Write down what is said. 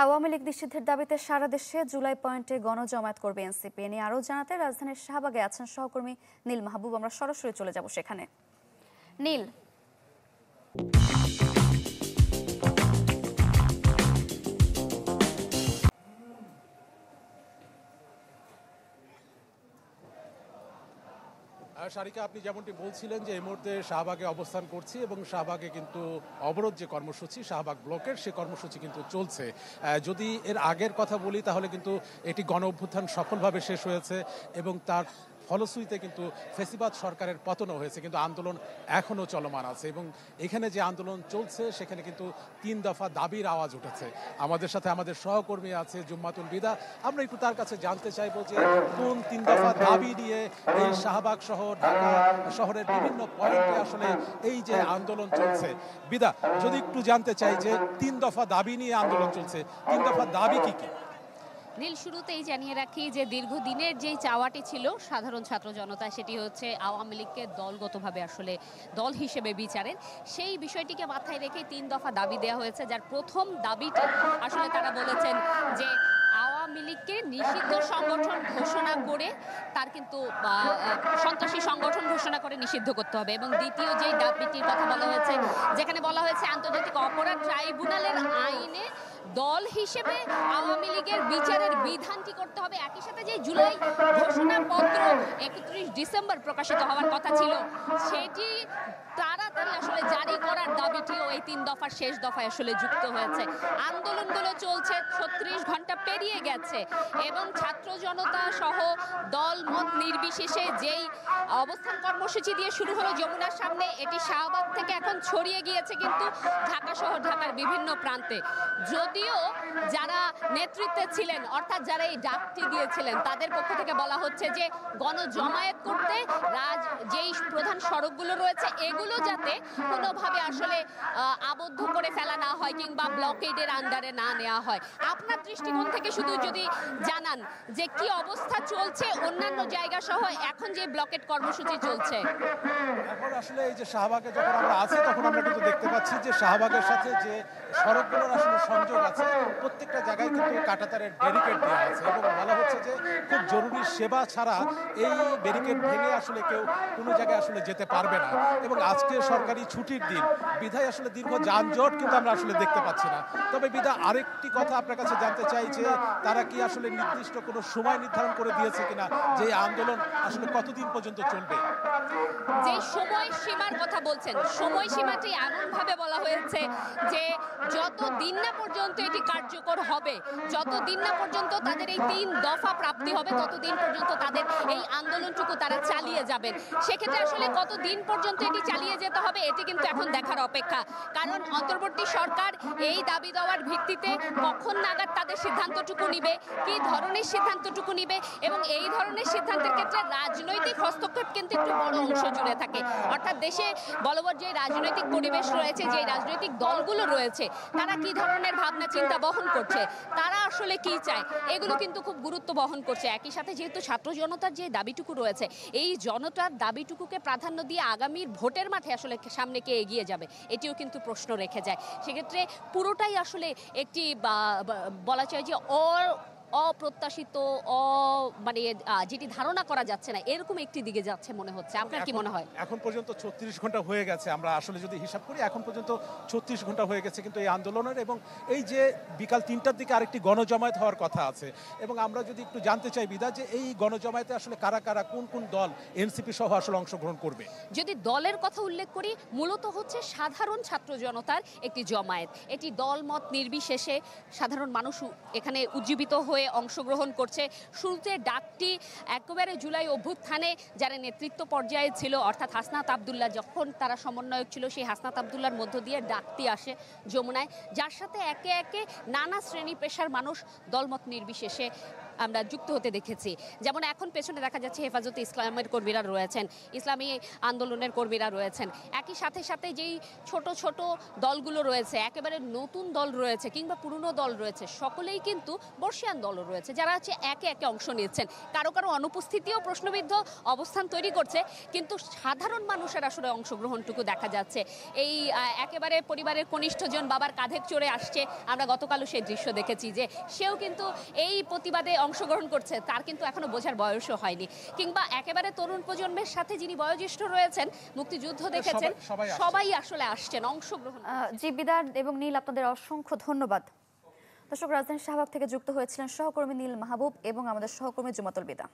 আওয়ামী লীগ নিষিদ্ধের দাবিতে সারা দেশে জুলাই পয়েন্টে গণজমায়েত করবে এনসিপি। এ নিয়ে আরও জানাতে রাজধানীর শাহবাগে আছেন সহকর্মী নীল মাহবুব। আমরা সরাসরি চলে যাব সেখানে। নীল, সারিকা, আপনি যেমনটি বলছিলেন যে এই মুহূর্তে শাহবাগে অবস্থান করছি এবং শাহবাগে কিন্তু অবরোধ যে কর্মসূচি শাহবাগ ব্লকের সে কর্মসূচি কিন্তু চলছে। যদি এর আগের কথা বলি তাহলে কিন্তু এটি গণ অভ্যুত্থান সফলভাবে শেষ হয়েছে এবং তার ফলশ্রুতিতে কিন্তু ফেসিবাদ সরকারের পতনও হয়েছে, কিন্তু আন্দোলন এখনও চলমান আছে এবং এখানে যে আন্দোলন চলছে সেখানে কিন্তু 3 দফা দাবির আওয়াজ উঠেছে। আমাদের সাথে আমাদের সহকর্মী আছে জুম্মাতুল বিদা। আমরা একটু তার কাছে জানতে চাইবো যে কোন 3 দফা দাবি নিয়ে এই শাহবাগ সহ ঢাকা শহরের বিভিন্ন পয়েন্টে আসলে এই যে আন্দোলন চলছে। বিদা, যদি একটু জানতে চাই যে 3 দফা দাবি নিয়ে আন্দোলন চলছে, 3 দফা দাবি কি কি? নীল, শুরুতেই জানিয়ে রাখি যে দীর্ঘদিনের যেই চাওয়াটি ছিল সাধারণ ছাত্র জনতা, সেটি হচ্ছে আওয়ামী লীগকে দলগতভাবে আসলে দল হিসেবে বিচারেন, সেই বিষয়টিকে মাথায় রেখে 3 দফা দাবি দেওয়া হয়েছে। যার প্রথম দাবিটি আসলে তারা বলেছেন যে আওয়ামী লীগকে নিষিদ্ধ সংগঠন ঘোষণা করে তার কিন্তু সন্ত্রাসী সংগঠন ঘোষণা করে নিষিদ্ধ করতে হবে। এবং দ্বিতীয় যেই দাবিটির কথা বলা হয়েছে, যেখানে বলা হয়েছে আন্তর্জাতিক অপরাধ ট্রাইব্যুনালের আইনে দল হিসেবে আওয়ামী লীগের বিচারের বিধানটি করতে হবে। একই সাথে যে জুলাই ঘোষণাপত্র 31 ডিসেম্বর প্রকাশিত হওয়ার কথা ছিল সেটি তাড়াতাড়ি আসলে জারি করার দাবিটিও এই 3 দফার শেষ দফায় আসলে যুক্ত হয়েছে। আন্দোলনগুলো চলছে 36 ঘন্টা পেরিয়ে গেছে এবং ছাত্র জনতা সহ দল মত নির্বিশেষে যেই অবস্থান কর্মসূচি দিয়ে শুরু হলো যমুনার সামনে, এটি শাহবাগ থেকে এখন ছড়িয়ে গিয়েছে কিন্তু ঢাকা সহ ঢাকার বিভিন্ন প্রান্তে। যদিও যারা নেতৃত্বে ছিলেন, অর্থাৎ যারা এই ডাকটি দিয়েছিলেন, তাদের পক্ষ থেকে বলা হচ্ছে যে গণজমায়েত করতে যেই প্রধান সড়কগুলো রয়েছে এগুলো যাতে কোনোভাবে আসলে আবদ্ধ করে ফেলা না হয় কিংবা ব্লকেডের আন্ডারে না নেওয়া হয়। আপনার দৃষ্টিকোণ থেকে শুধু যদি জানান যে কি অবস্থা চলছে অন্যান্য জায়গা সহ এখন যে ব্লকেড কর্মসূচি চলছে। এখন আসলে এই যে শাহবাগে যখন আমরা আছি তখন আমরা কিন্তু দেখতে পাচ্ছি যে শাহবাগের সাথে যে সড়কগুলোর আসলে সংযোগ আছে প্রত্যেকটা জায়গায় কিন্তু কাঁটাতারের ব্যারিকেড দেওয়া আছে এবং বলা হচ্ছে যে খুব জরুরি সেবা ছাড়া এই ব্যারিকেড ভেঙে আসলে কেউ কোনো জায়গায় আসলে যেতে পারবে না। এবং আজকে সরকারি ছুটির দিন বিধায় আসলে দীর্ঘ যানজট কিন্তু আমরা আসলে দেখতে পাচ্ছি না। তবে বিধা, আরেকটি কথা আপনার কাছে জানতে চাই যে তারা কি আসলে নির্দিষ্ট কোনো সময় নির্ধারণ করে দিয়েছে কিনা যে আন্দোলন আসলে কতদিন পর্যন্ত চলবে? যে সময় সীমার কথা বলছেন, সময় সীমাটি এমনভাবে বলা হয়েছে যে যতদিন না পর্যন্ত এটি কার্যকর হবে, যতদিন না পর্যন্ত তাদের এই 3 দফা প্রাপ্তি হবে, ততদিন পর্যন্ত তাদের এই আন্দোলনটুকু তারা চালিয়ে যাবেন। সেক্ষেত্রে আসলে কতদিন পর্যন্ত এটি চালিয়ে যেতে হবে এটি কিন্তু এখন দেখার অপেক্ষা। কারণ অন্তর্বর্তী সরকার এই দাবি দেওয়ার ভিত্তিতে কখন নাগাদ তাদের সিদ্ধান্তটুকু নিবে, কি ধরনের সিদ্ধান্তটুকু নিবে, এবং এই ধরনের সিদ্ধান্তের ক্ষেত্রে রাজনৈতিক হস্তক্ষেপ কিন্তু একটু বড় অংশ জুড়ে থাকে। অর্থাৎ দেশে বলবৎ যে রাজনৈতিক পরিবেশ রয়েছে, যে রাজনৈতিক দলগুলো রয়েছে, তারা কি ধরনের ভাবনা চিন্তা বহন করছে, তারা আসলে কি চায়, এগুলো কিন্তু খুব গুরুত্ব বহন করছে। একই সাথে যেহেতু ছাত্র জনতার যে দাবিটুকু রয়েছে, এই জনতার দাবিটুকুকে প্রাধান্য দিয়ে আগামীর ভোটের মাঠে আসলে সামনে কে এগিয়ে যাবে এটিও কিন্তু প্রশ্ন রেখে যায়। সেক্ষেত্রে পুরোটাই আসলে একটি বলা যায় যে অপ্রত্যাশিত মানে যেটি ধারণা করা যাচ্ছে না এরকম একটি দিকে যাচ্ছে মনে হচ্ছে। আপনার কি মনে হয়? এখন পর্যন্ত 36 ঘন্টা হয়ে গেছে, আমরা আসলে যদি হিসাব করি এখন পর্যন্ত 36 ঘন্টা হয়ে গেছে কিন্তু এই আন্দোলনের, এবং এই যে বিকাল 3টার দিকে আরেকটি গণজমায়েত হওয়ার কথা আছে। এবং আমরা যদি একটু জানতে চাই বিদা যে এই গণজমায়েতে আসলে কারা কারা কোন কোন দল এনসিপি সহ আসলে অংশগ্রহণ করবে। যদি দলের কথা উল্লেখ করি, মূলত হচ্ছে সাধারণ ছাত্র জনতার একটি জমায়েত। এটি দল মত নির্বিশেষে সাধারণ মানুষ এখানে উজ্জীবিত হয়ে অংশগ্রহণ করছে। শুরুতে ডাকটি একেবারে জুলাই অভ্যুত্থানে যারা নেতৃত্ব পর্যায়ে ছিল, অর্থাৎ হাসনাত আবদুল্লাহ যখন তারা সমন্বয়ক ছিল, সেই হাসনাত আবদুল্লাহর মধ্য দিয়ে ডাকটি আসে যমুনায়, যার সাথে একে একে নানা শ্রেণী পেশার মানুষ দলমত নির্বিশেষে আমরা যুক্ত হতে দেখেছি। যেমন এখন পেছনে দেখা যাচ্ছে হেফাজতে ইসলামের কর্মীরা রয়েছেন, ইসলামী আন্দোলনের কর্মীরা রয়েছেন, একই সাথে সাথে যেই ছোট ছোট দলগুলো রয়েছে, একেবারে নতুন দল রয়েছে কিংবা পুরনো দল রয়েছে, সকলেই কিন্তু বর্ষি আন্দোলন দলও রয়েছে যারা হচ্ছে একে একে অংশ নিচ্ছেন। কারো কারো অনুপস্থিতিও প্রশ্নবিদ্ধ অবস্থান তৈরি করছে, কিন্তু সাধারণ মানুষের আসলে অংশগ্রহণটুকু দেখা যাচ্ছে। এই একেবারে পরিবারের কনিষ্ঠজন বাবার কাঁধে চড়ে আসছে, আমরা গতকালও সেই দৃশ্য দেখেছি যে সেও কিন্তু এই প্রতিবাদে অংশগ্রহণ করছে, তার কিন্তু এখনো বোঝার বয়সও হয়নি। কিংবা একেবারে তরুণ প্রজন্মের সাথে যিনি বয়োজ্যেষ্ঠ রয়েছেন, মুক্তিযুদ্ধ দেখেছেন, সবাই আসলে আসছেন অংশগ্রহণ। জি বিদার এবং নীল, আপনাদের অসংখ্য ধন্যবাদ। দর্শক, রাজধানীর শাহবাগ থেকে যুক্ত হয়েছিলেন সহকর্মী নীল মাহবুব এবং আমাদের সহকর্মী জুমাতুল বিদা।